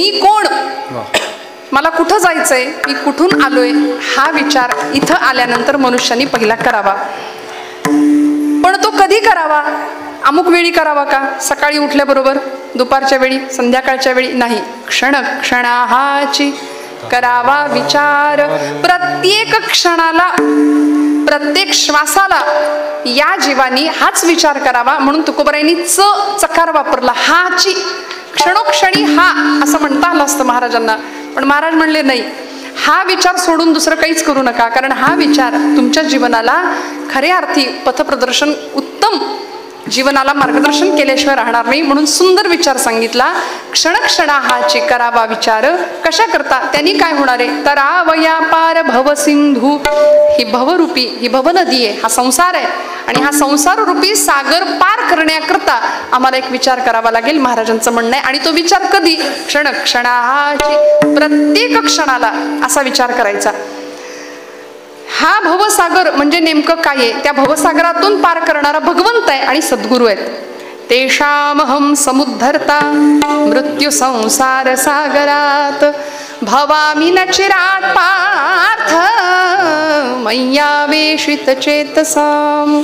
मी कोण, मला कुठं जायचंय, मी कुठून आलोय, हा विचार इथं आल्यानंतर मनुष्याने पहिला करावा. पण तो कधी करावा? अमुक वेळी करावा का? सकाळी उठल्याबरोबर, दुपारच्या वेळी, संध्याकाळच्या वेळी नाही. क्षण क्षणाहाची करावा विचार. प्रत्येक क्षणाला, प्रत्येक श्वासाला या जीवानी हाच विचार करावा. म्हणून तुकोबारायांनी चकार वापरला. हाची, क्षणोक्षणी हा असं म्हणता आलं असतं महाराजांना, पण महाराज म्हणले नाही, हा विचार सोडून दुसरं काहीच करू नका, कारण हा विचार तुमच्या जीवनाला खऱ्या अर्थी पथप्रदर्शन, उत्तम जीवनाला मार्गदर्शन केल्याशिवाय राहणार नाही. म्हणून सुंदर विचार सांगितला. क्षणक्षणा हाची करावा विचार. कशा करता? त्यांनी काय होणार आहे? तरावया पार भवसिंधू. ही भवरूपी, ही भवनदी आहे, हा संसार आहे, आणि हा संसार रूपी सागर पार करण्याकरता आम्हाला एक विचार करावा लागेल, महाराजांचं म्हणणं आहे. आणि तो विचार कधी? क्षणक्षणा हाची, प्रत्येक क्षणाला असा विचार करायचा. हा भवसागर म्हणजे नेमकं काय आहे? त्या भवसागरातून पार करणारा भगवंत आहे आणि सद्गुरू आहेत. तेषामहं समुद्धरता मृत्यू संसार सागरात भवामि न चिरात पार्थ मय्यावेशित चेतसाम.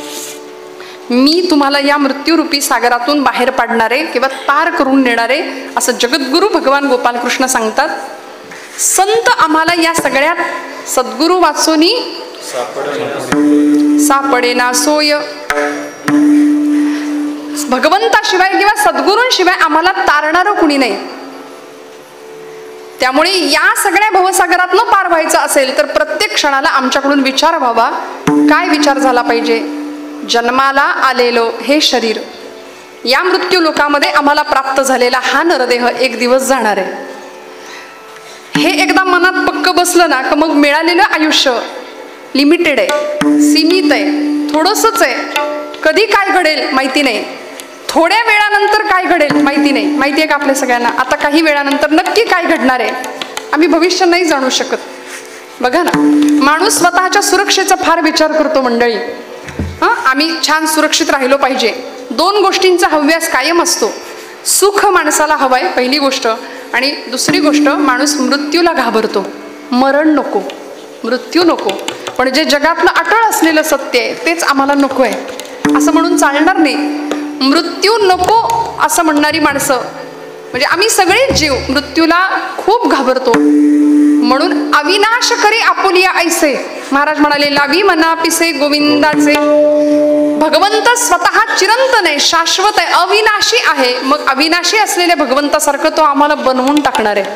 मी तुम्हाला या मृत्यूरूपी सागरातून बाहेर पाडणारे किंवा पार करून नेणारे असं जगद्गुरु भगवान गोपालकृष्ण सांगतात. संत आम्हाला या सगळ्यात सद्गुरु वाचोनी सापडेना सोय. भगवंताशिवाय किंवा सद्गुरूंशिवाय आम्हाला तारणारं कुणी नाही. त्यामुळे या सगळ्या भवसागरातनं पार व्हायचं असेल तर प्रत्येक क्षणाला आमच्याकडून विचार व्हावा. काय विचार झाला पाहिजे? जन्माला आलेलो हे शरीर, या मृत्यू लोकामध्ये आम्हाला प्राप्त झालेला हा नरदेह एक दिवस जाणार आहे. हे एकदा मनात पक्क बसलं ना, का मग मिळालेलं आयुष्य लिमिटेड आहे, सीमित आहे, थोडंसंच आहे. कधी काय घडेल माहिती नाही, थोड्या वेळानंतर काय घडेल माहिती नाही. माहिती आहे का आपल्या सगळ्यांना? आता काही वेळानंतर नक्की काय घडणार आहे आम्ही भविष्य नाही जाणू शकत. बघा ना, माणूस स्वतःच्या सुरक्षेचा फार विचार करतो मंडळी. आम्ही छान सुरक्षित राहिलो पाहिजे. दोन गोष्टींचा हव्यास कायम असतो. सुख माणसाला हवंय पहिली गोष्ट, आणि दुसरी गोष्ट माणूस मृत्यूला घाबरतो. मरण नको, मृत्यू नको, पण जे जगातलं अटळ असलेलं सत्य आहे तेच आम्हाला नको आहे असं म्हणून चालणार नाही. मृत्यू नको असं म्हणणारी माणसं म्हणजे आम्ही सगळेच जीव मृत्यूला खूप घाबरतो. म्हणून अविनाश करी आपुलिया ऐसे महाराज म्हणाले, लावी मना पिसे गोविंदाचे. भगवंत स्वतः चिरंतन आहे, शाश्वत आहे, अविनाशी आहे. मग अविनाशी असलेल्या भगवंतासारखं तो आम्हाला बनवून टाकणार आहे.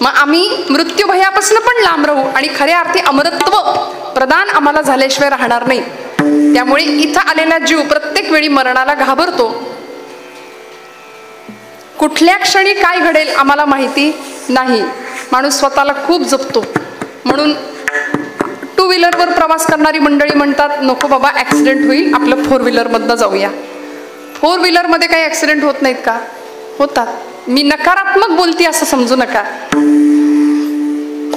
मग आम्ही मृत्यू भयापासून पण लांब राहू आणि खऱ्या अर्थी अमरत्व प्रदान आम्हाला झाल्याशिवाय राहणार नाही. त्यामुळे इथं आलेला जीव प्रत्येक वेळी मरणाला घाबरतो. कुठल्या क्षणी काय घडेल आम्हाला माहिती नाही. माणूस स्वतःला खूप जपतो. म्हणून टू व्हीलरवर प्रवास करणारी मंडळी म्हणतात, नको बाबा ॲक्सिडेंट होईल, आपलं फोर व्हीलरमधनं जाऊया. फोर व्हीलरमध्ये काही ॲक्सिडेंट होत नाहीत का? होतात. मी नकारात्मक बोलते असं समजू नका.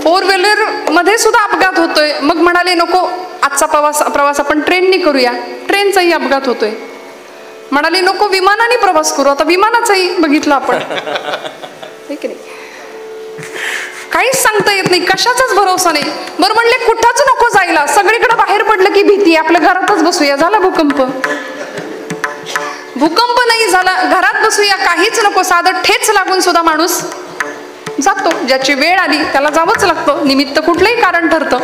फोर व्हीलर मध्ये सुद्धा अपघात होतोय. मग म्हणाले नको आजचा प्रवास आपण ट्रेनने करूया, ट्रेनचाही अपघात होतोय. म्हणाले नको विमानाने प्रवास करू, आता विमानाचाही बघितलं आपण. नाही, काहीच सांगता येत नाही, कशाचाच भरोसा नाही. बरं म्हणले कुठंच नको जायला, सगळीकडे बाहेर पडलं की भीती, आपल्या घरातच बसूया. झाला भूकंप, भूकंप नाही झाला, घरात बसूया, काहीच नको, साधं ठेच लागून सुद्धा माणूस जातो. ज्याची वेळ आली त्याला जावंच लागतं, निमित्त कुठलंही कारण ठरतं.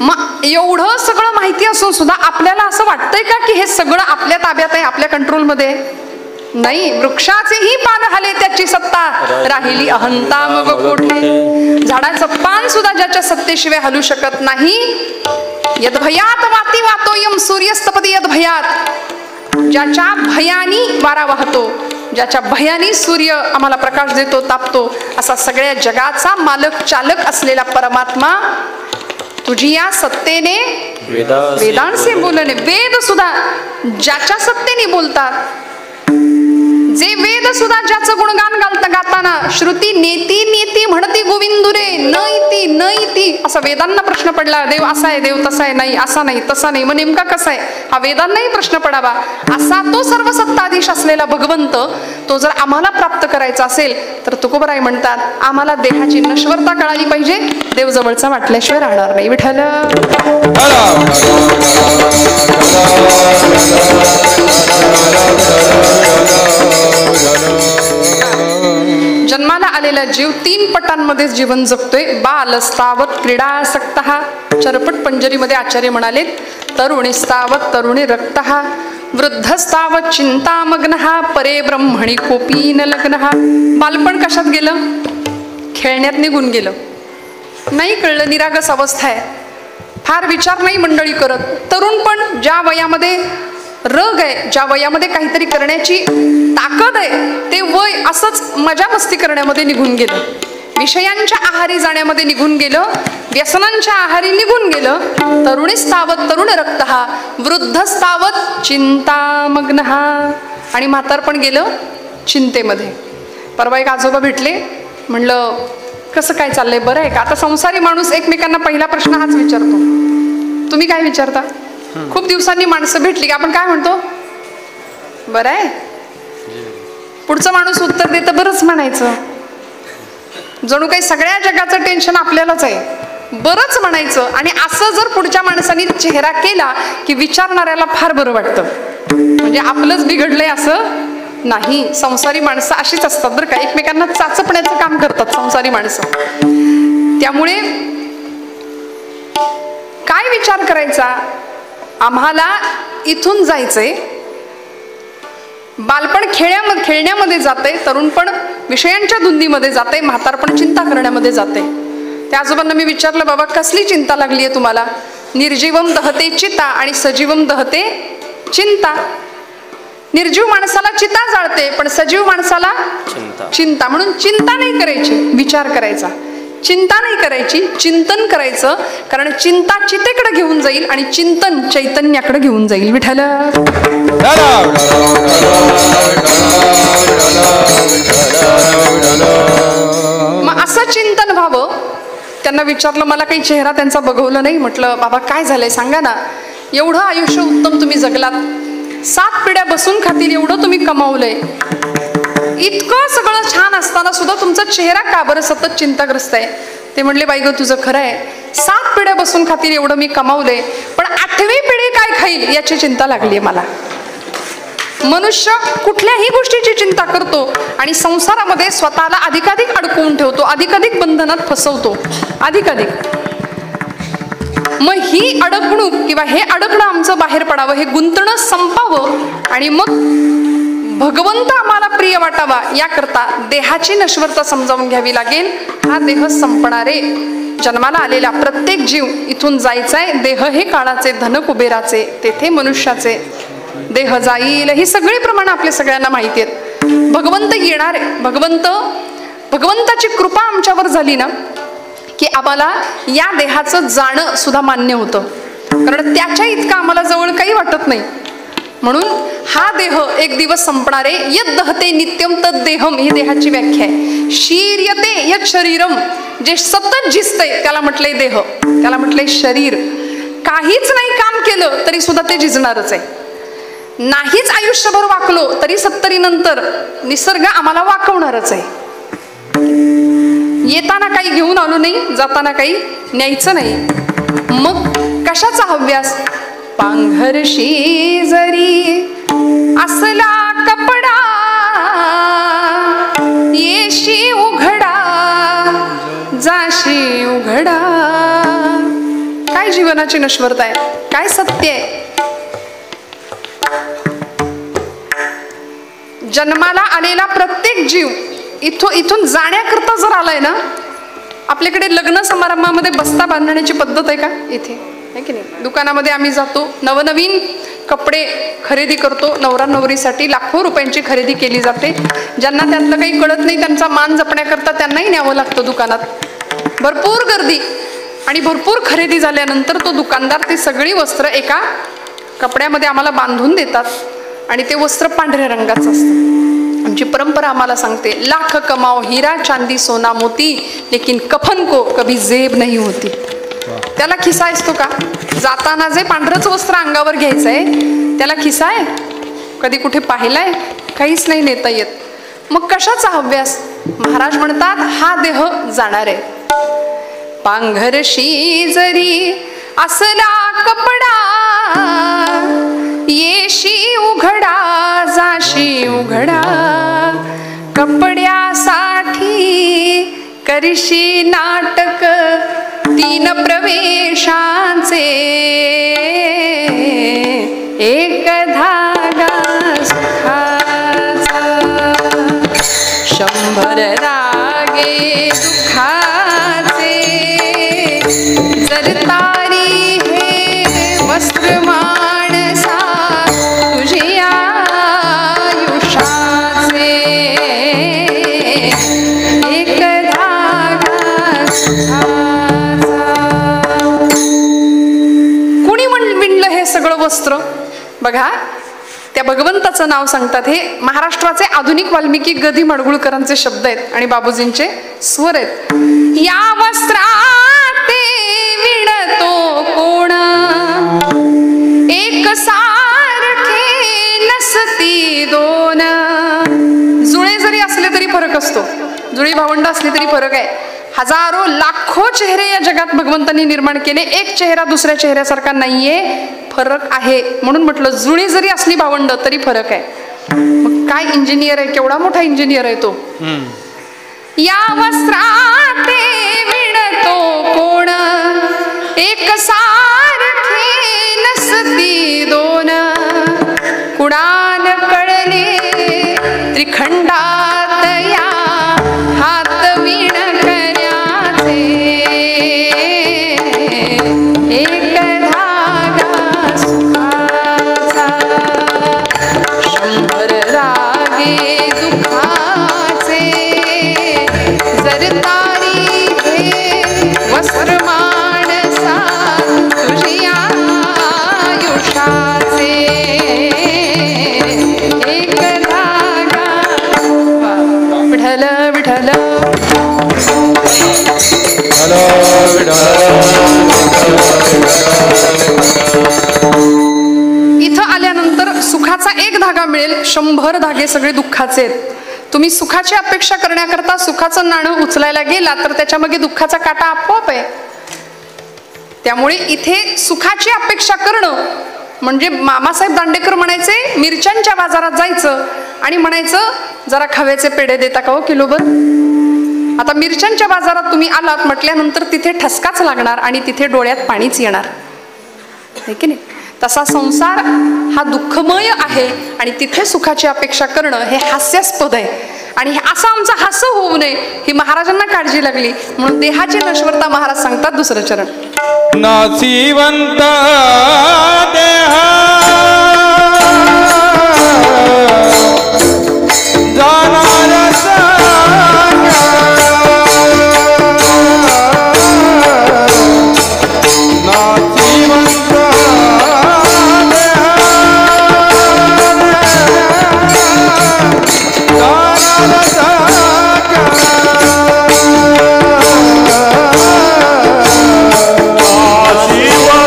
मग एवढं सगळं माहिती असून सुद्धा आपल्याला असं वाटतंय का की हे सगळं आपल्या ताब्यात आहे, आपल्या कंट्रोलमध्ये नाही. वृक्षाचेही पान हाले त्याची सत्ता राहिली अहंता मग कोठे. झाडाचं पान सुद्धा ज्याच्या सत्तेशिवाय हलू शकत नाही. यद्भयात वाती वातोयम सूर्यस्तपदी यद्भयात. ज्याच्या भयानी वारा वाहतो, ज्याच्या भयानी सूर्य आम्हाला प्रकाश देतो, तापतो, असा सगळ्या जगाचा मालक चालक असलेला परमात्मा तुझी या सत्तेने वेदांचे बोलणे. वेद सुद्धा ज्याच्या सत्तेने बोलतात, जे वेद सुद्धा ज्याचं गुणगान गाताना श्रुती नेती नेती म्हणती गोविंदुरे, न इति न इति नाही, असा वेदांना प्रश्न पडला, देव असा आहे, देव तसा आहे, नाही असा नाही तसा नाही, मग नेमका कसा आहे, हा वेदांनाही प्रश्न पडावा. असा तो सर्व सत्ताधीश असलेला भगवंत, तो जर आम्हाला प्राप्त करायचा असेल तर तुकोबराय म्हणतात, आम्हाला देहाची नश्वरता कळाली पाहिजे, देव जवळचा वाटल्याशिवाय राहणार नाही. विठ्ठल जन्माला आलेला जीव 3 पटांमध्ये जीवन जगतोय. बालस्तावत क्रीडासक्त, चरपट पंजरीमध्ये आचार्य म्हणाले, तरुणीस्तावत तरुणी रक्त, वृद्धस्तावत चिंतामग्न, परे ब्रह्मणी कोपी न लग्न. बालपण कशात गेलं? खेळण्यात निघून गेलं, नाही कळलं, निरागस अवस्था आहे, फार विचार नाही मंडळी करत. तरुणपण ज्या वयामध्ये रग आहे, ज्या वयामध्ये काहीतरी करण्याची ताकद आहे, ते वय असंच मजा मस्ती करण्यामध्ये निघून गेलं, विषयांच्या आहारी जाण्यामध्ये निघून गेलं, व्यसनांच्या आहारी निघून गेलं. तरुणीस्तावत तरुण रक्त, वृद्धस्तावत चिंतामग्न, आणि म्हातारपण गेलं चिंतेमध्ये. परवा एक आजोबा भेटले, म्हणलं कसं काय चाललंय, बरं आहे का? आता संसारी माणूस एकमेकांना पहिला प्रश्न हाच विचारतो. तुम्ही काय विचारता? खूप दिवसांनी माणसं भेटली की आपण काय म्हणतो? बरं आहे. पुढचा माणूस उत्तर देतं बरंच म्हणायचं. जणू काही सगळ्या जगाचं टेन्शन आपल्यालाच आहे, बरंच म्हणायचं. आणि असं जर पुढच्या माणसाने चेहरा केला की विचारणाऱ्याला फार बरं वाटतं, म्हणजे आपलंच बिघडलंय असं नाही. संसारी माणसं अशीच असतात बरं का, एकमेकांना चाचपण्याचं काम करतात संसारी माणसं. त्यामुळे काय विचार करायचा? आम्हाला इथून जायचंय. बालपण खेळण्यामध्ये जाते, तरुणपण विषयांच्या धुंदीमध्ये जाते, म्हातारपण चिंता करण्यामध्ये जाते. त्या आजोबांना मी विचारलं, बाबा कसली चिंता लागली आहे तुम्हाला? निर्जीवम दहते चिता आणि सजीवम दहते चिंता. निर्जीव माणसाला चिता जाळते, पण सजीव माणसाला चिंता. म्हणून चिंता नाही करायची, विचार करायचा. चिंता नाही करायची, चिंतन करायचं. कारण चिंता चितेकडे घेऊन जाईल आणि चिंतन चैतन्याकडे घेऊन जाईल. विठ्ठल मग असं चिंतन व्हावं. त्यांना विचारलं, मला काही चेहरा त्यांचा बघवलं नाही. म्हटलं बाबा काय झालंय सांगा ना, एवढं आयुष्य उत्तम तुम्ही जगलात, 7 पिढ्या बसून खातील एवढं तुम्ही कमावलंय, इतकं सगळं छान असताना सुद्धा तुमचा चेहरा का बरं सतत चिंताग्रस्त आहे? ते म्हणले, बाई गं तुझं खरं आहे, 7 पिढ्या बसून खातील एवढं मी कमावलंय, पण 8वी पिढी काय खाईल याची चिंता लागली आहे मला. मनुष्य कुठल्याही गोष्टीची चिंता करतो आणि संसारामध्ये स्वतःला अधिकाधिक अडकवून ठेवतो, अधिकाधिक बंधनात फसवतो, अधिकाधिक. मग ही अडकणूक किंवा हे अडकणं आमचं बाहेर पडावं, हे गुंतणं संपावं आणि मग भगवंत आम्हाला प्रिय वाटावा, याकरता देहाची नश्वरता समजावून घ्यावी लागेल. हा देह संपणारे, जन्माला आलेला प्रत्येक जीव इथून जायचाय. देह हे काळाचे, धन कुबेराचे, तेथे मनुष्याचे. देह जाईल, ही सगळी प्रमाण आपल्या सगळ्यांना माहिती आहेत. भगवंत येणार आहे. भगवंताची कृपा आमच्यावर झाली ना की आम्हाला या देहाचं जाणं सुद्धा मान्य होतं, कारण त्याच्या इतकं आम्हाला जवळ काही वाटत नाही. म्हणून हा देह एक दिवस संपणारे. यद दहते नित्यम तद देहम, ही देहाची व्याख्या आहे. शीर्यते यद शरीरम, जे सतत झिजतंय त्याला म्हटलंय देह, त्याला म्हटलंय शरीर. काहीच नाही काम केलं तरी सुद्धा ते झिजणारच आहे. नाहीच आयुष्यभर वाकलो तरी 70 नंतर निसर्ग आम्हाला वाकवणारच आहे. येताना काही घेऊन आलो नाही, जाताना काही न्यायचं नाही. मग कशाचा हव्यास? पांघरशी जरी असला कपडा, येशी उघडा जाशी उघडा. काय जीवनाची नश्वरता आहे, काय सत्य आहे. जन्माला आलेला प्रत्येक जीव इथून जाण्याकरता जर आलाय ना, आपल्याकडे लग्न समारंभामध्ये बस्ता बांधण्याची पद्धत आहे का? इथे आहे की नाही? दुकानामध्ये आम्ही जातो, नवनवीन कपडे खरेदी करतो, नवरा नवरीसाठी लाखो रुपयांची खरेदी केली जाते. ज्यांना त्यातलं काही कळत नाही त्यांचा मान जपण्याकरता त्यांनाही न्यावं लागतं दुकानात. भरपूर गर्दी आणि भरपूर खरेदी झाल्यानंतर तो दुकानदार ती सगळी वस्त्र एका कपड्यामध्ये आम्हाला बांधून देतात आणि ते वस्त्र पांढऱ्या रंगाचं असतं. आमची परंपरा आम्हाला सांगते, लाख कमाओ हिरा चांदी सोना मोती, लेकिन कफन को कभी जेब नहीं होती. त्याला खिसा असतो का? जाताना जे पांढरच वस्त्र अंगावर घ्यायचंय त्याला खिसा आहे? कधी कुठे पाहिलाय? काहीच नाही नेता येत. मग कशाचा हव्यास? महाराज म्हणतात हा देह जाणार आहे. पांघरशी जरी असला कपडा, येशी उघडा जाशी उघडा, कपड्यासाठी करशी नाटक 3 प्रवेशांचे, एक धागा सुखाचा, 100 रागे दुःखाचे, जर तारी हे वस्त्र माणसा तुझी आयुष्याचे, एक धागा सुखाचा. कुणी विणलं हे सगळं वस्त्र? बघा, त्या भगवंताचं नाव सांगतात. हे महाराष्ट्राचे आधुनिक वाल्मिकी गदी माडगुळकरांचे शब्द आहेत आणि बाबूजींचे स्वर आहेत. या वस्त्रात विणतो कोण, एक सारखे नसती दोन. जुळे जरी असले तरी फरक असतो, जुळी भावंड असली तरी फरक आहे. हजारो लाखो चेहरे या जगात भगवंतांनी निर्माण केले, एक चेहरा दुसऱ्या चेहऱ्यासारखा नाहीये, फरक आहे. म्हणून म्हटलं जुळी जरी असली भावंड तरी फरक आहे. मग काय इंजिनियर आहे, केवढा मोठा इंजिनियर आहे तो. या वस्त्रात विणतो कोण, एक सारखे नसती दोन, कुणान कळले त्रिखंडात या हात विण कर्याचे, एक धागा सुखाचा, 100 रागे दुःखाचे, जर तारी हे वस्त्र माणसा तुझी आयुष्याचे, एक धागा. विठ्ठल विठ्ठल इथं आल्यानंतर सुखाचा एक धागा मिळेल, 100 धागे सगळे दुःखाचे आहेत. तुम्ही सुखाची अपेक्षा करण्याकरता सुखाचं नाणं उचलायला गेला तर त्याच्यामागे दुःखाचा काटा आपोआप आहे. त्यामुळे इथे सुखाची अपेक्षा करणं म्हणजे मामासाहेब दांडेकर म्हणायचे, मिरच्यांच्या बाजारात जायचं आणि म्हणायचं जरा खव्याचे पेढे देता का हो किलोभर. आता मिरच्यांच्या बाजारात तुम्ही आलात म्हटल्यानंतर तिथे ठसकाच लागणार आणि तिथे डोळ्यात पाणीच येणार, आहे की नाही. तसा संसार हा दुःखमय आहे आणि तिथे सुखाची अपेक्षा करणं हे हास्यास्पद आहे. आणि असं आमचं हास्य होऊ नये ही महाराजांना काळजी लागली, म्हणून देहाची नश्वरता महाराज सांगतात. दुसरं चरण, नासिवंत देहा Shiva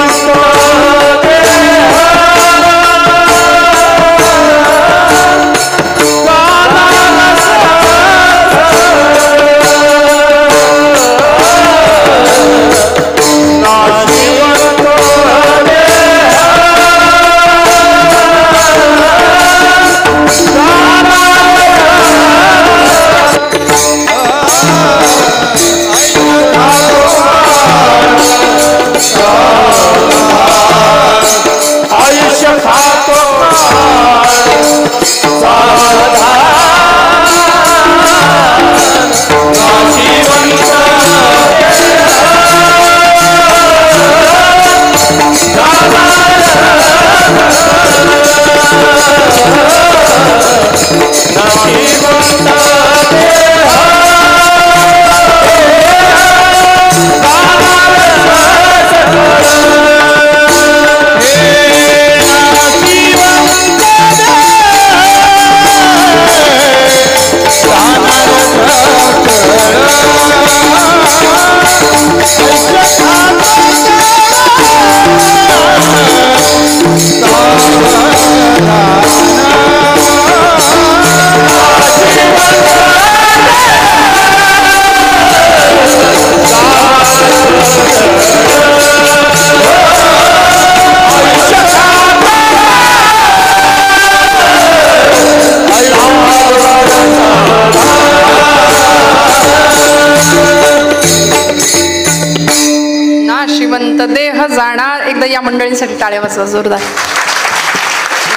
या मंडळींसाठी टाळ्या वाजवा जोरदार.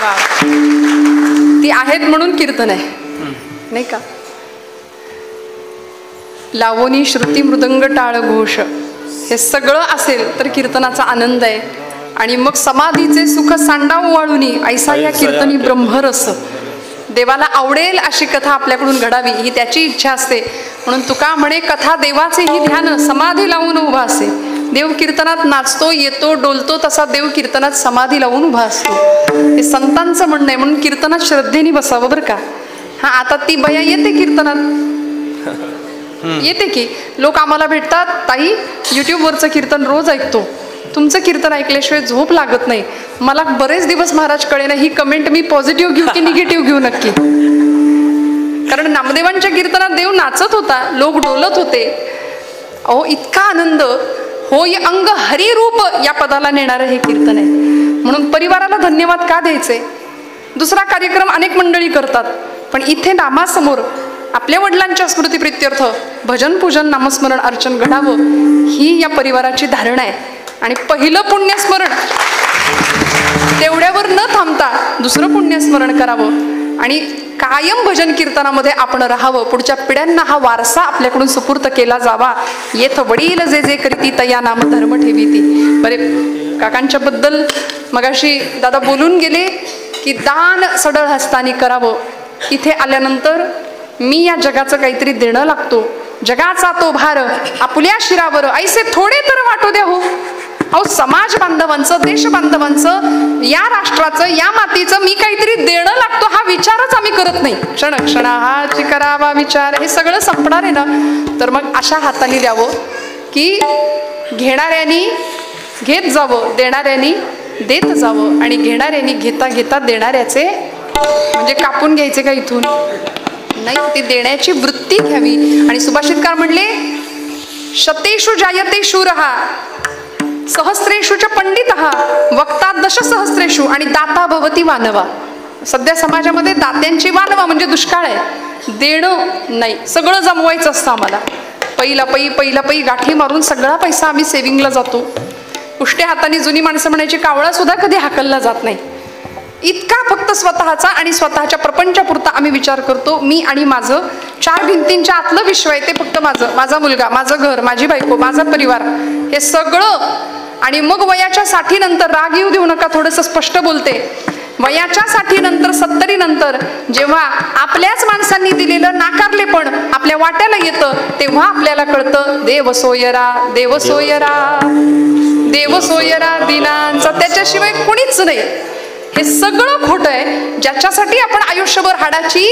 वा, ती आहेत म्हणून कीर्तन आहे नाही का. लावणी श्रुती मृदंग टाळ घोष हे सगळं असेल तर कीर्तनाचा आनंद आहे. आणि मग समाधीचे सुख सांडाव वाळुनी ऐसा या कीर्तनी ब्रह्मरस. देवाला आवडेल अशी कथा आपल्याकडून घडावी ही त्याची इच्छा असते. म्हणून तुका म्हणे कथा देवाचेही ध्यान समाधी लावून उभा असे. देव कीर्तनात नाचतो येतो डोलतो तसा देव कीर्तनात समाधी लावून उभा असतो. हे संतांचं म्हणणं आहे. म्हणून कीर्तनात श्रद्धेने बसावं बरं का. हा, आता ती बया येते कीर्तनात येते की लोक आम्हाला भेटतात, ताई युट्यूबवरचं कीर्तन रोज ऐकतो, तुमचं कीर्तन ऐकल्याशिवाय झोप लागत नाही. मला बरेच दिवस महाराज कळे ना ही कमेंट मी पॉझिटिव्ह घेऊ की निगेटिव्ह घेऊ नक्की. कारण नामदेवांच्या कीर्तनात देव नाचत होता, लोक डोलत होते. अहो इतका आनंद. होय अंग हरिरूप या पदाला नेणारं हे कीर्तन आहे. म्हणून परिवाराला धन्यवाद का द्यायचे. दुसरा कार्यक्रम अनेक मंडळी करतात, पण इथे नामासमोर आपल्या वडिलांच्या स्मृतीप्रित्यर्थ भजन पूजन नामस्मरण अर्चन घडावं ही या परिवाराची धारणा आहे. आणि पहिलं पुण्यस्मरण तेवढ्यावर न थांबता दुसरं पुण्यस्मरण करावं आणि कायम भजन कीर्तनामध्ये आपण राहावं. पुढच्या पिढ्यांना हा वारसा आपल्याकडून सुपूर्त केला जावा. येथ वडील जे जे करीती तया नाम धर्म ठेवीती. बरे काकांच्या बद्दल मगाशी दादा बोलून गेले की दान सडळ हस्तानी करावं. इथे आल्यानंतर मी या जगाचं काहीतरी देणं लागतो, जगाचा तो भार आपल्या शिरावर ऐसे थोडे तर वाटू द्या हो. अहो समाज बांधवांचं देश बांधवांचं या राष्ट्राचं या मातीचं मी काहीतरी देणं लागतो हा विचारच आम्ही करत नाही. क्षण क्षणाहाची करावा विचार. हे सगळं संपणार आहे ना, तर मग अशा हाताने द्यावं की घेणाऱ्यांनी घेत जावं, देणाऱ्यांनी देत जावं आणि घेणाऱ्यांनी घेता घेता देणाऱ्याचे म्हणजे कापून घ्यायचे का इथून नाही, ती देण्याची वृत्ती घ्यावी. आणि सुभाषितकार म्हणले शतेषु जायते शूरहा सहस्रेषु च पंडितः वक्ता दशसहस्रेषु आणि दाता भवती वानवा. सध्या समाजामध्ये दात्यांची वानवा म्हणजे दुष्काळ आहे. देणं नाही, सगळं जमवायचं असतं आम्हाला. पहिला पै गाठी मारून सगळा पैसा आम्ही सेव्हिंगला जातो. उष्ट्या हाताने जुनी माणसं म्हणायची कावळा सुद्धा कधी हाकलला जात नाही. इतका फक्त स्वतःचा आणि स्वतःच्या प्रपंचापुरता आम्मी विचार करतो. मी आणि माझं 4 भिंतींच्या आतलं विश्व आहे ते फक्त माझं, माझा मुलगा, माझं घर, माझी बायको, माझा परिवार हे सगळं. आणि मग वयाच्या 60 नंतर राग येऊ देऊ नका, थोडंसं स्पष्ट बोलते. वयाच्या 60 नंतर 70 नंतर जेव्हा आपल्याच माणसांनी दिलेलं नाकारलेपण आपल्या वाट्याला येतं तेव्हा आपल्याला कळतं देव सोयरा, देव सोयरा, देव सोयरा दिनांचा, त्याच्याशिवाय कुणीच नाही. हे सगळं खोटं आहे ज्याच्यासाठी आपण आयुष्यभर हाडाची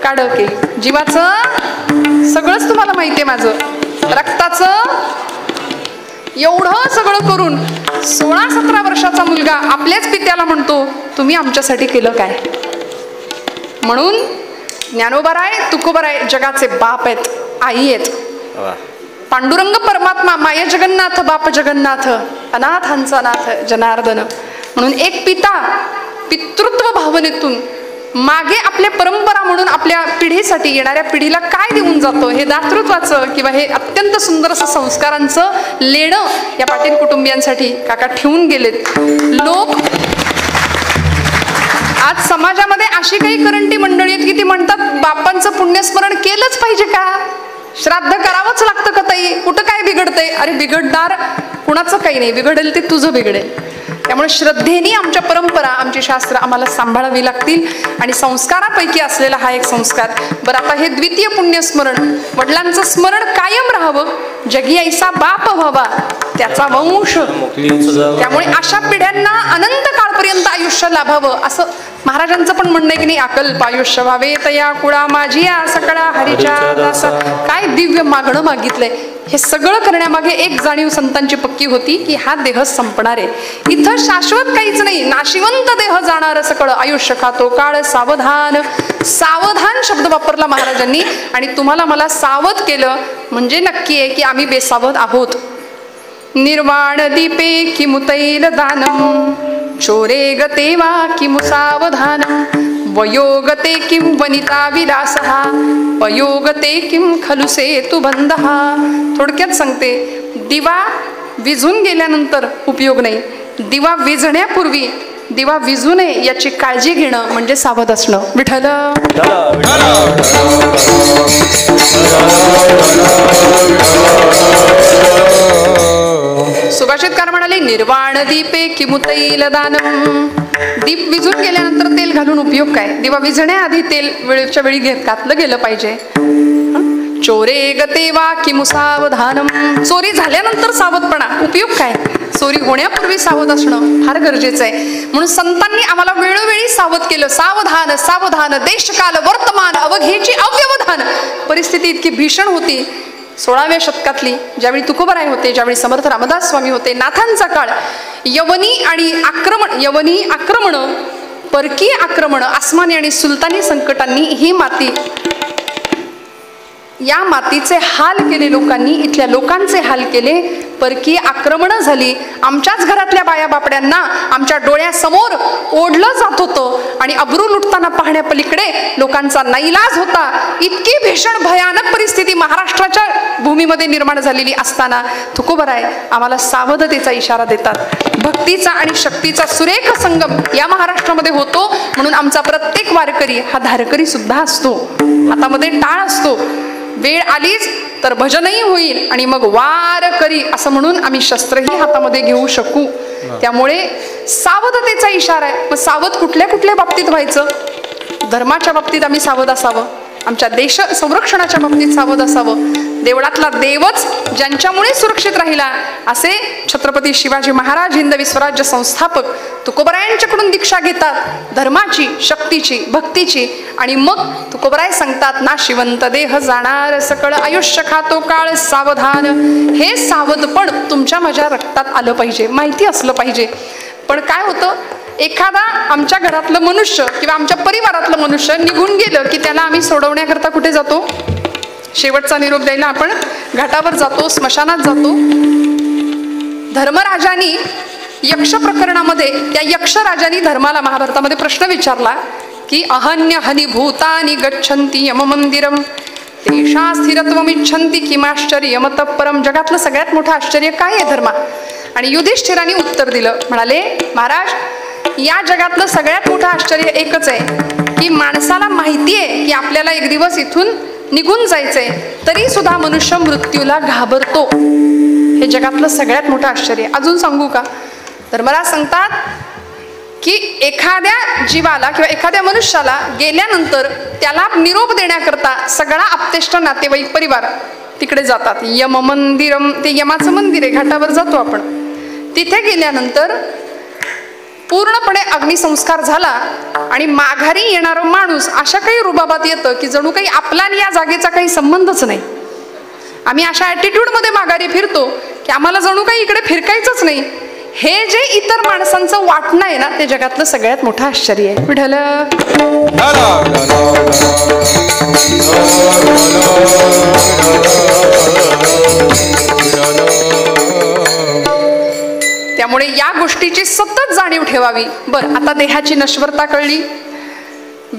काढ केली. जीवाचं सगळंच तुम्हाला माहिती आहे, माझं रक्ताचं एवढं सगळं करून 16-17 वर्षाचा मुलगा आपल्याच पित्याला म्हणतो तुम्ही आमच्यासाठी केलं काय. म्हणून ज्ञानोबराय तुकोबराय जगाचे बाप आहेत, आई आहेत. पांडुरंग परमात्मा माय जगन्नाथ बाप जगन्नाथ अनाथांचा नाथ जनार्दन. म्हणून एक पिता पितृत्व भावनेतून मागे आपल्या परंपरा म्हणून आपल्या पिढीसाठी येणाऱ्या पिढीला काय देऊन जातो हे दातृत्वाचं किंवा हे अत्यंत सुंदर असं संस्कारांचं लेणं या पाटील कुटुंबियांसाठी काका ठेवून गेलेत. लोक आज समाजामध्ये अशी काही करंटी मंडळी आहेत की ती म्हणतात बापांचं पुण्यस्मरण केलंच पाहिजे का, श्राद्ध करावंच लागतं का ताई, कुठं काय बिघडतंय. अरे बिघडणार कुणाचं काही नाही, बिघडेल ते तुझं बिघडेल. त्यामुळे श्रद्धेने आमच्या परंपरा आमची शास्त्र आम्हाला सांभाळावी लागतील आणि संस्कारापैकी असलेला हा एक संस्कार. बरं आता हे द्वितीय पुण्यस्मरण वडिलांचं स्मरण कायम राहावं, जगी ऐसा बाप व्हावा त्याचा वंश. त्यामुळे अशा पिढ्यांना अनंत काळपर्यंत आयुष्य लाभावं असं महाराजांचं पण म्हणणं आहे की नाही, अकल्प आयुष्य व्हावे तया कुळा माझिया सकळा हरीच्या दासा. काय दिव्य मागणं मागितलंय. हे सगळं करण्यामागे एक जाणीव संतांची पक्की होती की हा देह संपणार आहे, इथं शाश्वत काहीच नाही, नाशिवंत देह जाणार सकळ आयुष्य खातो काळ सावधान. सावधान शब्द वापरला महाराजांनी आणि तुम्हाला मला सावध केलं म्हणजे नक्की आहे की आम्ही बेसावध आहोत. निर्वाण दीपे किमुतैल दानम चोरे गते वा किमु सावधानम वयोगते किं वनिता विलासहा पयोगते किं खलु सेतु बंधहा. थोडक्यात सांगते, दिवा विझून गेल्यानंतर उपयोग नाही. दिवा विझण्यापूर्वी दिवा विझू नये याची काळजी घेणं म्हणजे सावध असणं. विठ्ठल सुभाषितकार म्हणाले, निर्वाण दीपे किमुतैल दानम. दीप विझून गेल्यानंतर तेल घालून उपयोग काय? दिवा विझण्याआधी तेल वेळच्या वेळी घातलं गेलं पाहिजे. चोरे गते वा किमु सावधानम. चोरी झाल्यानंतर सावधपणा, उपयोग काय? चोरी होण्यापूर्वी सावध असणं फार गरजेचं आहे. म्हणून संतांनी आम्हाला वेळोवेळी सावध केलं. सावधान सावधान देशकाल वर्तमान अवघेची अव्यवधान. परिस्थिती इतकी भीषण होती 16व्या शतकातली, ज्यावेळी तुकोबराय होते, ज्यावेळी समर्थ रामदास स्वामी होते. नाथांचा काळ. यवनी आक्रमण, परकीय आक्रमण, आसमानी आणि सुलतानी संकटांनी ही माती, या मातीचे हाल केले लोकांनी, इथल्या लोकांचे हाल केले. परकीय आक्रमण झाली. आमच्याच घरातल्या बाया बापड्यांना आमच्या डोळ्यासमोर ओढलं जात होतं आणि अब्रू लुटताना पाहण्यापलीकडे लोकांचा नाईलाज होता. इतकी भीषण भयानक परिस्थिती महाराष्ट्राच्या भूमीमध्ये निर्माण झालेली असताना तुकोबराय आम्हाला सावधतेचा इशारा देतात. भक्तीचा आणि शक्तीचा सुरेख संगम या महाराष्ट्रामध्ये होतो. म्हणून आमचा प्रत्येक वारकरी हा धारकरी सुद्धा असतो. हातामध्ये टाळ असतो. वेळ आलीच तर भजनही होईल आणि मग वारकरी असं म्हणून आम्ही शस्त्रही हातामध्ये घेऊ शकू. त्यामुळे सावधतेचा इशारा आहे. मग सावध कुठल्या कुठल्या बाबतीत व्हायचं? धर्माच्या बाबतीत आम्ही सावध असावं. आमच्या देश संरक्षणाच्या बाबतीत सावध असावं. देवळातला देवच ज्यांच्यामुळे सुरक्षित राहिला असे छत्रपती शिवाजी महाराज हिंदवी स्वराज्य संस्थापक तुकोबरायांच्याकडून दीक्षा घेतात धर्माची, शक्तीची, भक्तीची. आणि मग तुकोबराय सांगतात, ना शिवंत देह जाणार सकळ आयुष्य खातो काळ सावधान. हे सावधपण तुमच्या माझ्या रक्तात आलं पाहिजे, माहिती असलं पाहिजे. पण काय होतं, एखादा आमच्या घरातलं मनुष्य किंवा आमच्या परिवारातलं मनुष्य निघून गेलं की त्याला आम्ही सोडवण्याकरता कुठे जातो? शेवटचा निरोप द्यायला आपण घाटावर जातो, स्मशानात जातो. धर्मराजानी यक्ष प्रकरणामध्ये त्या यक्षराजानी धर्माला महाभारतामध्ये प्रश्न विचारला की अहन्य हनी भूतानी गच्छन्ति यम मंदिरम तेषा स्थिरत्वमिच्छन्ति किमाश्चर्यम तत्परम. जगातलं सगळ्यात मोठं आश्चर्य काय आहे धर्मा? आणि युधिष्ठिराने उत्तर दिलं, म्हणाले, महाराज, या जगातलं सगळ्यात मोठं आश्चर्य एकच आहे की माणसाला माहिती आहे की आपल्याला एक दिवस इथून निघून जायचंय, तरी सुद्धा मनुष्य मृत्यूला घाबरतो. हे जगातलं सगळ्यात मोठं आश्चर्य. अजून सांगू का? तर मला सांगतात की एखाद्या जीवाला किंवा एखाद्या मनुष्याला गेल्यानंतर त्याला निरोप देण्याकरता सगळा आप्तेष्ट नातेवाईक परिवार तिकडे जातात. यम मंदिरम, ते यमाचं मंदिर आहे, घाटावर जातो आपण. तिथे गेल्यानंतर पूर्णपणे अग्निसंस्कार झाला आणि माघारी येणारं माणूस अशा काही रुबाबात येतं की जणू काही आपला आणि या जागेचा काही संबंधच नाही. आम्ही अशा ॲटिट्यूडमध्ये माघारी फिरतो की आम्हाला जणू काही इकडे फिरकायचंच नाही. हे जे इतर माणसांचं वाटणं आहे ना, ते जगातलं सगळ्यात मोठं आश्चर्य आहे. विठ्ठल त्यामुळे या गोष्टीची सतत जाणीव ठेवावी. बरं, आता देहाची नश्वरता कळली,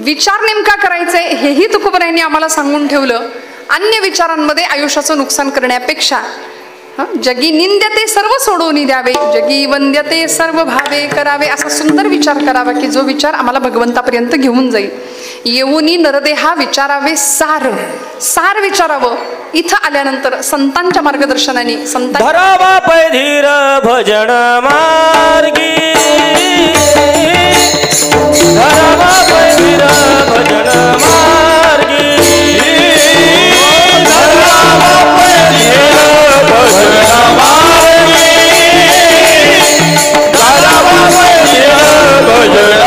विचार नेमका करायचे हेही तुकोबरायांनी आम्हाला सांगून ठेवलं. अन्य विचारांमध्ये आयुष्याचं नुकसान करण्यापेक्षा जगी निंद्यते सर्व सोडून द्यावे, जगी वंद्यते सर्व भावे करावे, असा सुंदर विचार करावा की जो विचार आम्हाला भगवंतापर्यंत घेऊन जाईल. येऊनी नरदेहा विचारावे सार, सार विचारावं. इथं आल्यानंतर संतांच्या मार्गदर्शनाने धरावा पैधीर भजन मार्गी, धरावा पैधीर भजन मार्गी, धरावा पैधीर भजन मार्गी, धरावा पैधीर भजन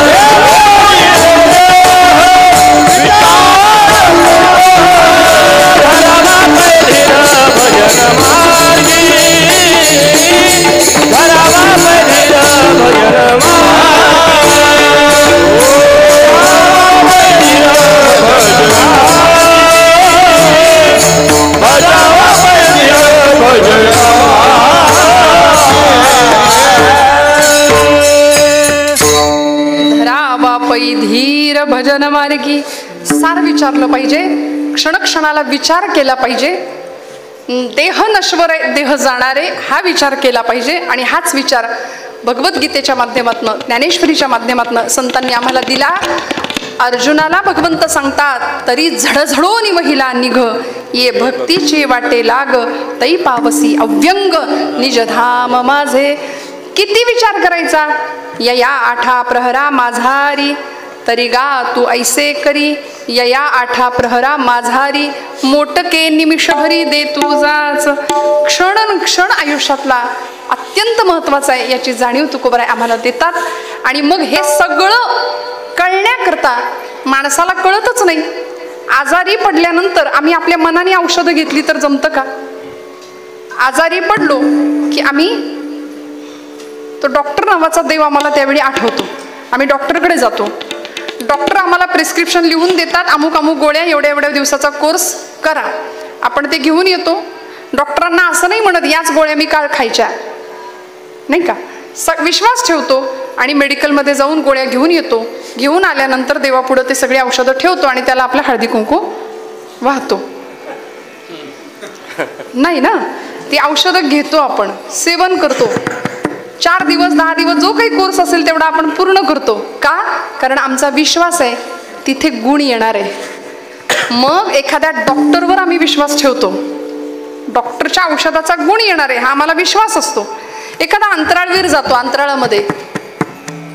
Yeah! खंडन मार्गी. सार विचारलं पाहिजे, क्षणक्षणाला विचार केला पाहिजे. देह नश्वर आहे, देह जाणारे हा विचार केला पाहिजे. आणि हाच विचार भगवद्गीतेच्या माध्यमातून, ज्ञानेश्वरीच्या माध्यमातून संतांनी आम्हाला दिला. अर्जुनाला भगवंत सांगतात, तरी झडझडोनी महिला निघ, ये भक्तीची वाटे लाग, तै पावसी अव्यंग निजधाम माझे. किती विचार करायचा. यया आठा प्रहरा माझारी, तरी गा तू ऐसे करी. यया आठा प्रहरा माझारी, मोटके निमिषभरी दे तुझाच. क्षण क्षण आयुष्यातला अत्यंत महत्वाचा आहे, याची जाणीव तुकोबराय आम्हाला देतात. आणि मग हे सगळं कळण्याकरता माणसाला कळतच नाही. आजारी पडल्यानंतर आम्ही आपल्या मनाने औषधं घेतली तर जमतं का? आजारी पडलो की आम्ही, तो डॉक्टर नावाचा देव आम्हाला त्यावेळी आठवतो. आम्ही डॉक्टरकडे जातो. डॉक्टर आम्हाला प्रिस्क्रिप्शन लिहून देतात, अमुक अमुक गोळ्या, एवढ्या एवढ्या दिवसाचा कोर्स करा. आपण ते घेऊन येतो. डॉक्टरांना असं नाही म्हणत याच गोळ्या मी काल खायच्या, नाही का. विश्वास ठेवतो आणि मेडिकलमध्ये जाऊन गोळ्या घेऊन येतो. घेऊन आल्यानंतर देवापुढं ते सगळे औषधं ठेवतो आणि त्याला आपला हळदी कुंकू वाहतो. नाही ना, ती औषधं घेतो आपण, सेवन करतो. 4 दिवस 10 दिवस जो काही कोर्स असेल तेवढा आपण पूर्ण करतो. का? कारण आमचा विश्वास आहे तिथे गुण येणार आहे. मग एखाद्या डॉक्टरवर आम्ही विश्वास ठेवतो, डॉक्टरच्या औषधाचा गुण येणार आहे हा आम्हाला विश्वास असतो. एखादा अंतराळवीर जातो, अंतराळामध्ये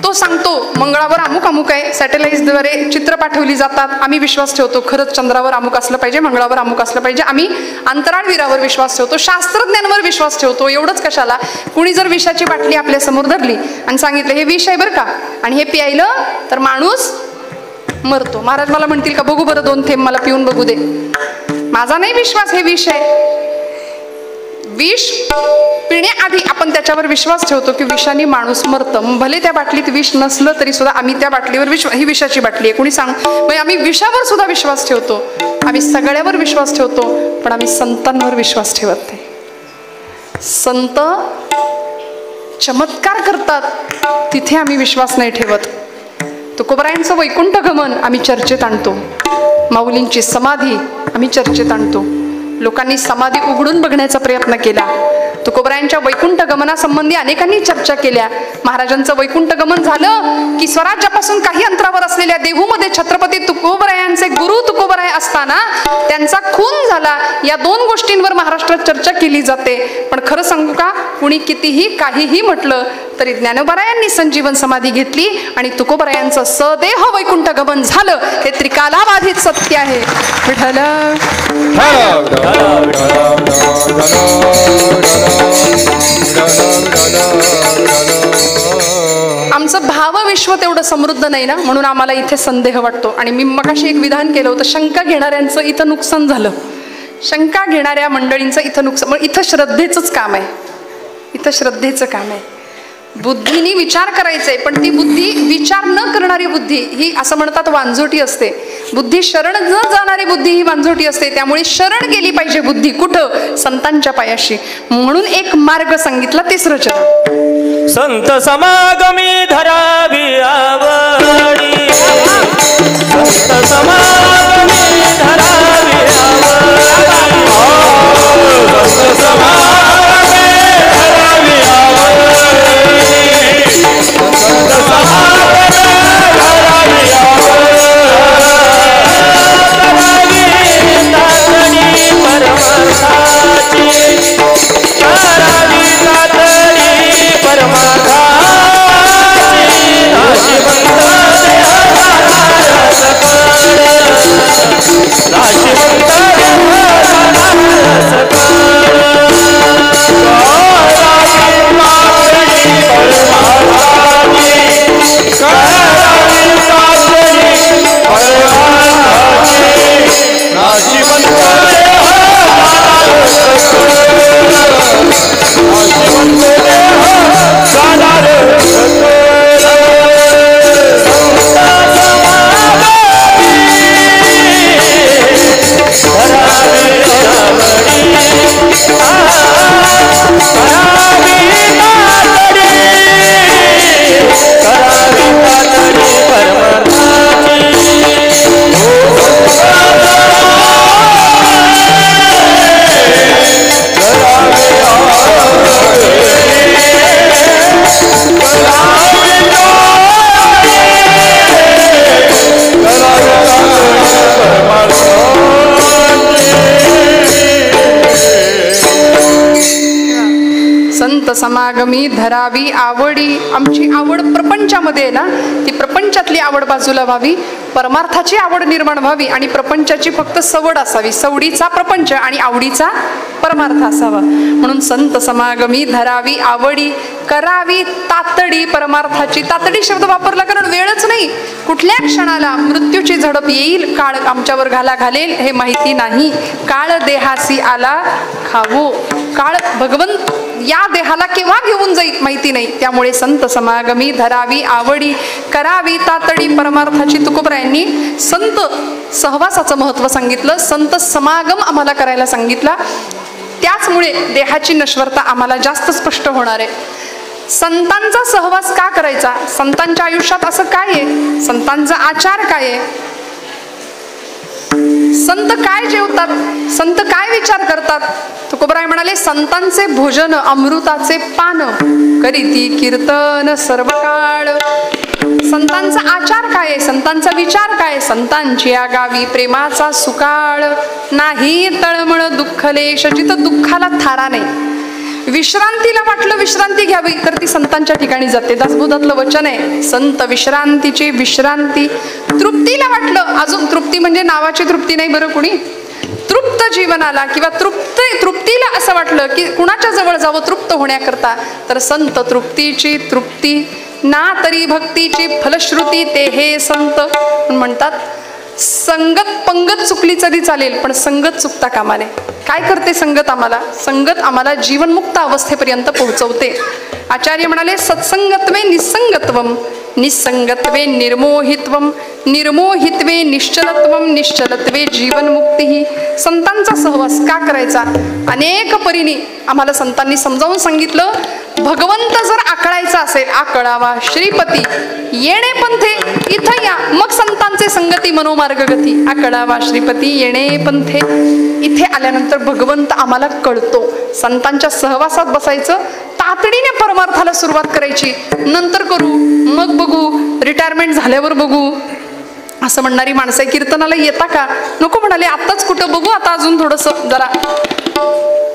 तो सांगतो मंगळावर अमुक अमुक आहे, सॅटेलाइट्सद्वारे चित्र पाठवली जातात. आम्ही विश्वास ठेवतो खरंच चंद्रावर अमुक असलं पाहिजे, मंगळावर अमुक असलं पाहिजे. आम्ही अंतराळवीरावर विश्वास ठेवतो, शास्त्रज्ञांवर विश्वास ठेवतो. एवढंच कशाला, कुणी जर विषाची बाटली आपल्या समोर धरली आणि सांगितलं हे विष आहे बरं का, आणि हे प्यायलं तर माणूस मरतो. महाराज मला म्हणतील का बघू बरं 2 थेंब मला पिऊन बघू दे. माझा नाही विश्वास हे विष आहे. विष पिण्याआधी आपण त्याच्यावर विश्वास ठेवतो की विषाने माणूस मरतं. भले त्या बाटलीत विष नसलं तरी सुद्धा आम्ही त्या बाटलीवर ही विषाची बाटली आहे कोणी सांग, म्हणजे आम्ही विषावर सुद्धा विश्वास ठेवतो. आम्ही सगळ्यावर विश्वास ठेवतो, पण आम्ही संतांवर विश्वास ठेवत नाही. संत चमत्कार करतात तिथे आम्ही विश्वास नाही ठेवत. तुकोबरायांचं वैकुंठ गमन आम्ही चर्चेत आणतो, माऊलींची समाधी आम्ही चर्चेत आणतो. लोकांनी समाधी उघडून बघण्याचा प्रयत्न केला. तुकोबरायांच्या वैकुंठ गमनासंबंधी अनेकांनी चर्चा केल्या. महाराजांचं वैकुंठ गमन झालं की स्वराज्यापासून काही अंतरावर असलेल्या देहूमध्ये छत्रपती तुकोबरायांचे गुरु तुकोबराय असताना त्यांचा खून झाला. या 2 गोष्टींवर महाराष्ट्रात चर्चा केली जाते. पण खरं सांगू का, कुणी कितीही काहीही म्हटलं तरी ज्ञानोबरायांनी संजीवन समाधी घेतली आणि तुकोबरायांचं सदेह वैकुंठ गमन झालं. हे त्रिकालाबाधित सत्य आहे. विठ्ठल आमचं भावविश्व तेवढं समृद्ध नाही ना, म्हणून आम्हाला इथे संदेह वाटतो. आणि मी मगाशी एक विधान केलं होतं, शंका घेणाऱ्यांचं इथं नुकसान झालं. शंका घेणाऱ्या मंडळींचं इथं नुकसान. मग इथं श्रद्धेचंच काम आहे, इथं श्रद्धेचं काम आहे. बुद्धीने विचार करायचंय, पण ती बुद्धी विचार न करणारी बुद्धी ही असं म्हणतात वांझोटी असते. बुद्धी शरण न जाणारी बुद्धी ही वांझोटी असते. त्यामुळे शरण गेली पाहिजे बुद्धी कुठं? संतांच्या पायाशी. म्हणून एक मार्ग सांगितला, 3रं चरण. संत समागमी धरावी आवडी, संत समागमी धरावी आवडी, संत समागमी धरावी आवडी, संत समागमी धरावी आवडी, परमार्थाची करावी तातडी परमार्थाची, नाशिवंत देह संत समागमी धरावी आवडी. आमची आवड प्रपंचामध्ये आहे ना, ती प्रपंचातली आवड बाजूला व्हावी, परमार्थाची आवड निर्माण व्हावी आणि प्रपंचाची फक्त सवड असावी. सवडीचा प्रपंच आणि आवडीचा परमार्थ असावा. म्हणून संत समागमी धरावी आवडी, करावी तातडी परमार्थाची. तातडी शब्द वापरला कारण वेळच नाही. कुठल्या क्षणाला मृत्यूची झडप येईल, काळ आमच्यावर घालेल हे माहिती नाही. काळ देहासी आला खावो, काळ भगवंत या देहाला केव्हा घेऊन जाईल माहिती नाही. त्यामुळे संत समागमी धरावी आवडी, करावी तातडी परमार्थाची. तुकोबरायांनी संत सहवासाचं महत्व सांगितलं, संत समागम आम्हाला करायला सांगितला. त्याचमुळे देहाची नश्वरता आम्हाला जास्त स्पष्ट होणार आहे. संतांचा सहवास का करायचा? संतांच्या आयुष्यात असं काय आहे? संतांचा आचार काय आहे? संत काय जेवतात? संत काय विचार करतात? तुकोबराय म्हणाले, संतांचे भोजन अमृताचे पान, करीती कीर्तन सर्व काळ. संतांचा आचार काय आहे? संतांचा विचार काय? संतांची आगावी प्रेमाचा सुकाळ, नाही तळमळ दुःखलेश. जिथं दुःखाला थारा नाही, विश्रांतीला वाटलं विश्रांती घ्यावी तर ती संतांच्या ठिकाणी जाते. दासबोधातलं वचन आहे, संत विश्रांतीची विश्रांती. तृप्तीला वाटलं, अजून तृप्ती म्हणजे नावाची तृप्ती नाही बरं कुणी, तृप्त जीवनाला किंवा तृप्तीला असं वाटलं की कुणाच्या जवळ जावं तृप्त होण्याकरता, तर संत तृप्तीची तृप्ती ना तरी भक्तीची फलश्रुती ते हे संत म्हणतात. संगत पंगत चुकली तरी चालेल, पण संगत चुकता कामा नये. काय करते संगत आम्हाला? संगत आम्हाला जीवनमुक्त अवस्थेपर्यंत पोहोचवते. आचार्य म्हणाले, सत्संगत्वे निसंगत्वम, निसंगत्वे निर्मोहित्वम, निर्मोहित्वे निश्चलत्वम, निश्चलत्वे जीवनमुक्ती. संतांचा सहवास का करायचा? अनेक परीने आम्हाला संतांनी समजावून सांगितलं. भगवंत जर आकळायचा असेल, आकळावा श्रीपती येणे पंथे, इथं या मग संतांचे संगती मनोमार्ग गती. आकळावा श्रीपती येणे पंथे, इथे आल्यानंतर भगवंत आम्हाला कळतो. संतांच्या सहवासात बसायचं, तातडीने परमार्थाला सुरुवात करायची. नंतर करू, मग बघू, रिटायरमेंट झाल्यावर बघू असं म्हणणारी माणसं कीर्तनाला येता का? नको म्हणाले, आताच कुठं बघू, आता अजून थोडस जरा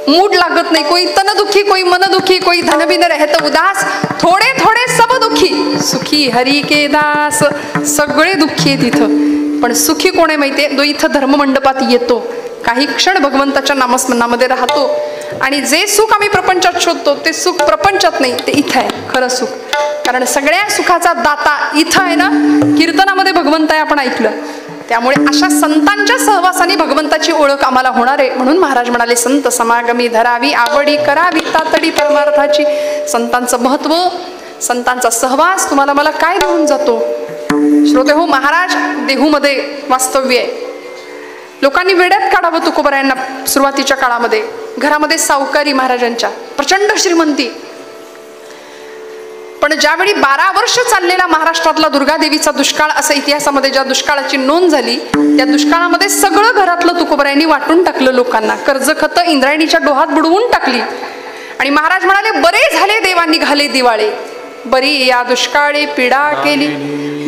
मूड लागत नाही. कोई तन दुखी, कोई मन दुखी, कोई धन बिन रहत उदास, थोडे थोडे सब दुखी, सुखी हरी के दास. सगळे दुःखी आहेत इथं, पण सुखी कोण आहे माहितीये? जो इथं धर्ममंडपात येतो, काही क्षण भगवंताच्या नामस्मरणामध्ये राहतो, आणि जे सुख आम्ही प्रपंचात शोधतो ते सुख प्रपंचात नाही, ते इथं आहे खरं सुख. कारण सगळ्या सुखाचा दाता इथं आहे ना, कीर्तनामध्ये भगवंत आहे, आपण ऐकलं. त्यामुळे अशा संतांच्या सहवासाने भगवंताची ओळख आम्हाला होणार आहे. म्हणून महाराज म्हणाले, संत समागमी धरावी आवडी, करावी तातडी परमार्थाची. संतांचं महत्व, संतांचा सहवास तुम्हाला मला काय देऊन जातो? श्रोते हो, महाराज देहूमध्ये वास्तव्य आहे. लोकांनी वेड्यात काढावं तुकोबरायांना. सुरुवातीच्या काळामध्ये घरामध्ये सावकारी महाराजांच्या प्रचंड श्रीमंती, पण ज्यावेळी 12 वर्ष चाललेला महाराष्ट्रातला दुर्गादेवीचा दुष्काळ असं इतिहासामध्ये ज्या दुष्काळाची नोंद झाली, त्या दुष्काळामध्ये सगळं घरातलं तुकोबरायांनी वाटून टाकलं लोकांना. कर्ज खत इंद्रायणीच्या डोहात बुडवून टाकली. आणि महाराज म्हणाले, बरे झाले देवा निघाले दिवाळे, बरी या दुष्काळी पीडा केली.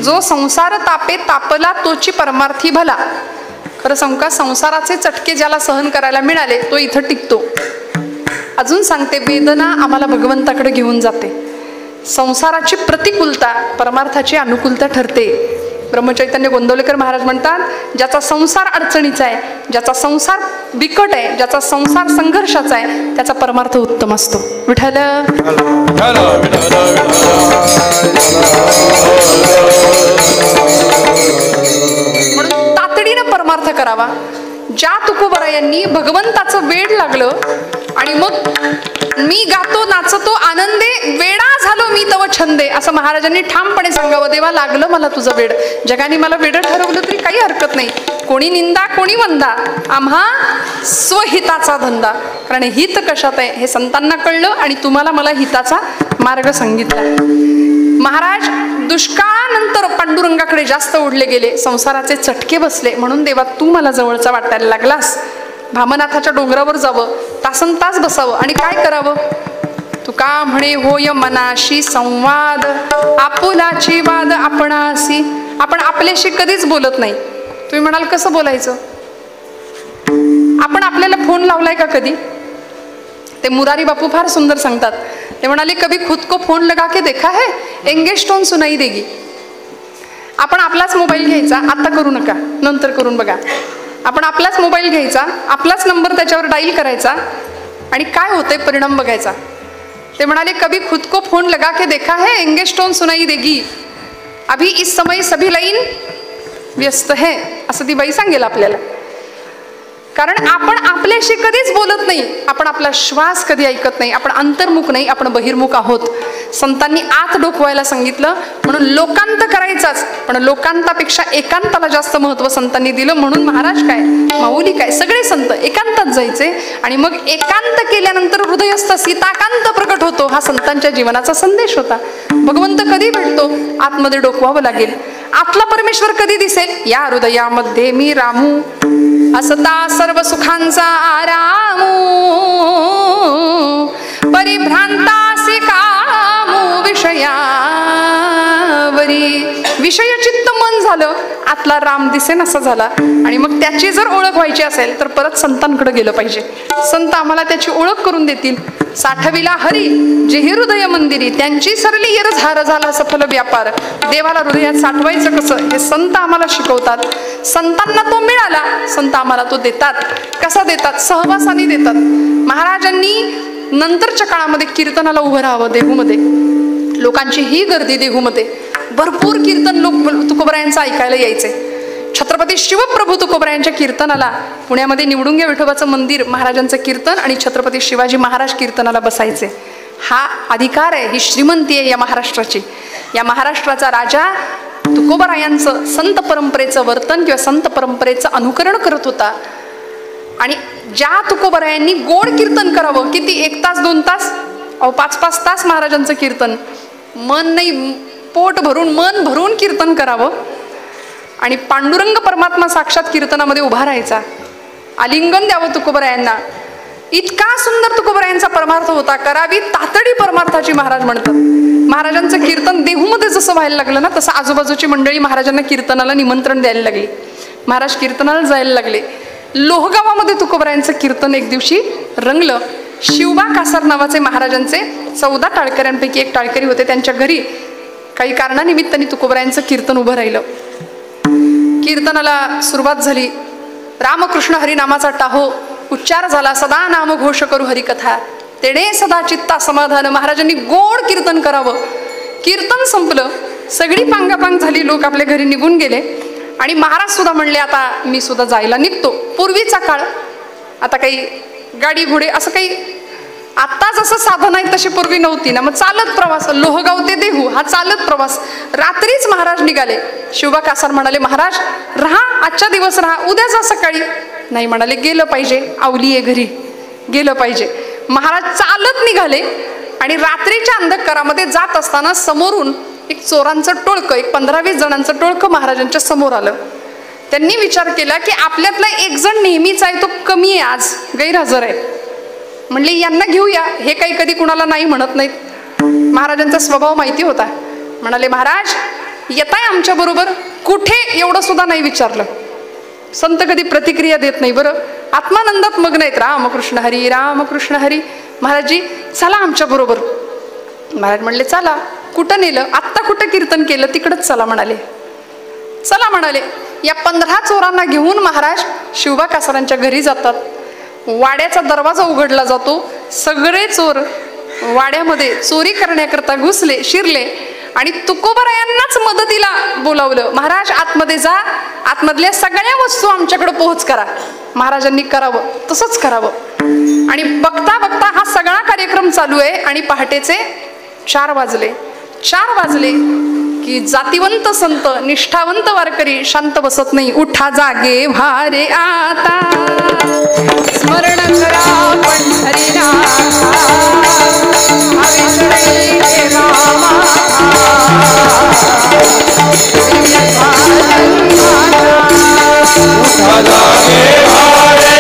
जो संसार तापे तापला तोची परमार्थी भला. खरं सांगू का, संसाराचे चटके ज्याला सहन करायला मिळाले तो इथं टिकतो. अजून सांगते, वेदना आम्हाला भगवंताकडे घेऊन जाते. संसाराची प्रतिकूलता परमार्थाची अनुकूलता ठरते. ब्रह्मचैतन्य गोंदवलेकर महाराज म्हणतात, ज्याचा संसार अडचणीचा आहे, ज्याचा संसार बिकट आहे, ज्याचा संसार संघर्षाचा आहे, त्याचा परमार्थ उत्तम असतो. विठ्ठल म्हणून तातडीनं परमार्थ करावा. ज्या तुकोबरायांनी भगवंताचं वेड लागलं आणि मग मी गातो नाचतो आनंदे, वेडा झालो मी तव छंदे, असं महाराजांनी ठामपणे सांगावं. देवा लागलं मला तुझं वेड, जगाने मला वेड ठरवलं तरी काही हरकत नाही. कोणी निंदा कोणी वंदा, आम्हा स्वहिताचा धंदा. कारण हित कशात आहे हे संतांना कळलं आणि तुम्हाला मला हिताचा मार्ग सांगितला. महाराज दुष्काळानंतर पांडुरंगाकडे जास्त ओढले गेले, संसाराचे चटके बसले. म्हणून देवा तू मला जवळचा वाटायला लागलास. भामनाथाच्या डोंगरावर जावं, तासन तास बसावं आणि काय करावं? तुका म्हणे होय मनाशी संवाद, आपुलाची वाद आपणासी. आपण आपल्याशी कधीच बोलत नाही. तुम्ही म्हणाल कसं बोलायचं? आपण आपल्याला फोन लावलाय का कधी? ते मुरारी बापू फार सुंदर सांगतात. ते म्हणाले, कभी खुद को फोन लगा के देखा है, एंगेज टोन सुनाई देगी. आपण आपलाच मोबाईल घ्यायचा, आता करू नका, नंतर करून बघा. आपण आपलाच मोबाईल घ्यायचा, आपलाच नंबर त्याच्यावर डाईल करायचा आणि काय होतंय परिणाम बघायचा. ते म्हणाले, कभी खुद को फोन लगा के देखा है, एंगेज टोन सुनाई देगी. अभी इस समय सभी लाईन व्यस्त है, असं ती बाई सांगेल आपल्याला. कारण आपण आपल्याशी कधीच बोलत नाही, आपण आपला श्वास कधी ऐकत नाही, आपण अंतर्मुख नाही, आपण बहिर्मुख आहोत. संतांनी आत डोकवायला सांगितलं म्हणून लोकांत करायचाच, पण लोकांतापेक्षा एकांताला जास्त महत्व संतांनी दिलं. म्हणून महाराज काय, माऊली काय, सगळे संत एकांतात जायचे आणि मग एकांत केल्यानंतर हृदयस्थ सीताकांत प्रकट होतो. हा संतांच्या जीवनाचा संदेश होता. भगवंत कधी भेटतो, आतमध्ये डोकवावं लागेल. आतला परमेश्वर कधी दिसेल, या हृदयामध्ये मी रामू, असता सर्व सुखांचा आरामू, परिभ्रांतासी कामू विषयावरी. विषयचित्त मन झालं, आतला राम दिसेन असा झाला. आणि मग त्याची जर ओळख व्हायची असेल तर परत संतांकडे गेलं पाहिजे. संत आम्हाला त्याची ओळख करून देतील. साठविला हरी जेही हृदय मंदिरी, त्यांची सरली येर झार झाला सफल व्यापार. देवाला हृदयात साठवायचं कसं हे संत आम्हाला शिकवतात. संतांना तो मिळाला, संत आम्हाला तो देतात. कसा देतात, सहवासाने देतात. महाराजांनी नंतरच्या काळामध्ये कीर्तनाला उभं राहावं. देहूमध्ये लोकांची ही गर्दी, देहूमध्ये भरपूर कीर्तन लोक तुकोबरायांचं ऐकायला यायचे. छत्रपती शिवप्रभू तुकोबरायांच्या कीर्तनाला पुण्यामध्ये निवडुंगे विठोबाचं मंदिर, महाराजांचं कीर्तन आणि छत्रपती शिवाजी महाराज कीर्तनाला बसायचे. हा अधिकार आहे, ही श्रीमंती आहे या महाराष्ट्राची. या महाराष्ट्राचा राजा तुकोबरायांचं संत परंपरेचं वर्तन किंवा संत परंपरेचं अनुकरण करत होता. आणि ज्या तुकोबरायांनी गोड कीर्तन करावं, किती 1 तास 2 तास, 5-5 तास महाराजांचं कीर्तन, मन नाही पोट भरून मन भरून कीर्तन करावं. आणि पांडुरंग परमात्मा साक्षात कीर्तनामध्ये उभा राहायचा, आलिंगन द्यावं तुकोबरायांना. इतका सुंदर तुकोबरायांचा परमार्थ होता. करावी तातडी परमार्थाची महाराज म्हणतात. महाराजांचं कीर्तन देहूमध्ये जसं व्हायला लागलं ना, तसं आजूबाजूची मंडळी महाराजांना कीर्तनाला निमंत्रण द्यायला लागली. महाराज कीर्तनाला जायला लागले. लोहगावामध्ये तुकोबरायांचं कीर्तन एक दिवशी रंगलं. शिवबा कासार नावाचे महाराजांचे 14 टाळकऱ्यांपैकी एक टाळकरी होते. त्यांच्या घरी काही कारणानिमित्ताने तुकोबरायांचं कीर्तन उभं राहिलं. कीर्तनाला सुरुवात झाली. रामकृष्ण हरिनामाचा टाहो उच्चार झाला. सदा नाम घोष करू हरिकथा, तेडे सदा चित्ता समाधान. महाराजांनी गोड कीर्तन करावं. कीर्तन संपलं, सगळी पांगापांग झाली, लोक आपल्या घरी निघून गेले. आणि महाराज सुद्धा म्हणले, आता मी सुद्धा जायला निघतो. पूर्वीचा काळ, आता काही गाडी घोडे असं काही आता जसं साधन आहे तशी पूर्वी नव्हती ना. मग चालत प्रवास, लोहगाव ते देहू हा चालत प्रवास. रात्रीच महाराज निघाले. शिवबा कासार म्हणाले, महाराज राहा, आजच्या दिवस राहा, उद्या जा सकाळी. नाही म्हणाले, गेलं पाहिजे, आवली आहे घरी, गेलं पाहिजे. महाराज चालत निघाले. आणि रात्रीच्या अंधकारामध्ये जात असताना समोरून एक चोरांचं टोळकं, एक 15-20 जणांचं टोळकं महाराजांच्या समोर आलं. त्यांनी विचार केला की आपल्यातला एक जण नेहमीच आहे, तो कमी आहे, आज गैरहजर आहे. म्हणले यांना घेऊया, हे काही कधी कुणाला नाही म्हणत नाहीत. महाराजांचा स्वभाव माहिती होता. म्हणाले, महाराज येताय आमच्या बरोबर? कुठे एवढं सुद्धा नाही विचारलं. संत कधी प्रतिक्रिया देत नाही बरं, आत्मानंदात मग्न आहेत. रामकृष्ण हरी, रामकृष्ण हरी. महाराजजी चला आमच्या बरोबर. महाराज म्हणले, चला. कुठं नेलं? आत्ता कुठं कीर्तन केलं तिकडंच चला म्हणाले. चला म्हणाले. या 15 चोरांना घेऊन महाराज शिवबा कासारांच्या घरी जातात. वाड्याचा दरवाजा उघडला जातो. सगळे चोर वाड्यामध्ये चोरी करण्याकरता घुसले, शिरले. आणि तुकोबरायांनाच मदतीला बोलावलं. महाराज आतमध्ये जा, आतमधल्या सगळ्या वस्तू आमच्याकडे पोहोच करा. महाराजांनी करावं, तसंच करावं. आणि बघता बघता हा सगळा कार्यक्रम चालू आहे. आणि पहाटेचे 4 वाजले. 4 वाजले की जातिवंत संत, निष्ठावंत वारकरी शांत बसत नाही. उठा जागे भारे आता, स्मरण करा पंढरीनाथा, अविसरे हे रामा. उठा जागे भारे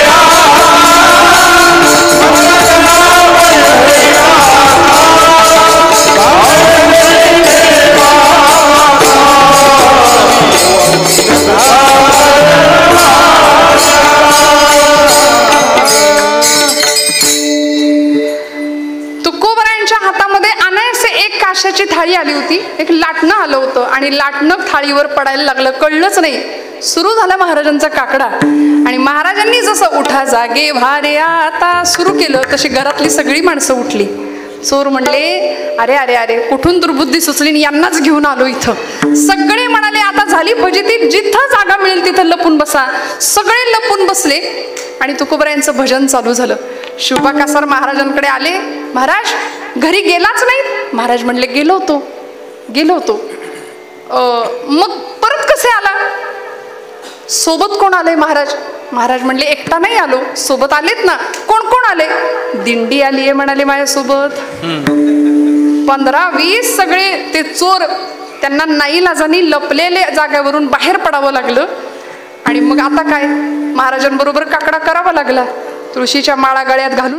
आणि लाटणं थाळीवर पडायला लागलं, कळलंच नाही. सुरू झाला महाराजांचा काकडा आणि महाराजांनी जसं उठा जागे भारे आता सुरू केलं तशी घरातली सगळी माणसं उठली. चोर म्हणले अरे अरे अरे कुठून दुर्बुद्धी सुचली, यांनाच घेऊन आलो इथं. सगळे म्हणाले आता झाली फजिती, जिथं जागा मिळेल तिथं लपून बसा. सगळे लपून बसले आणि तुकोबरायांचं भजन चालू झालं. शुभा कासार महाराजांकडे आले, महाराज घरी गेलाच नाही. महाराज म्हणले गेलो होतो. मग परत कसे आला? सोबत कोण आले महाराज? महाराज म्हणले एकटा नाही आलो, सोबत आलेत ना. कोण कोण आले? दिंडी आलीये म्हणाले माझ्यासोबत. 15-20 सगळे ते चोर, त्यांना नाईलाजानी लपलेले जागेवरून बाहेर पडावं लागलं. आणि मग आता काय, महाराजांबरोबर काकडा करावा लागला. तुळशीच्या माळा गळ्यात घालून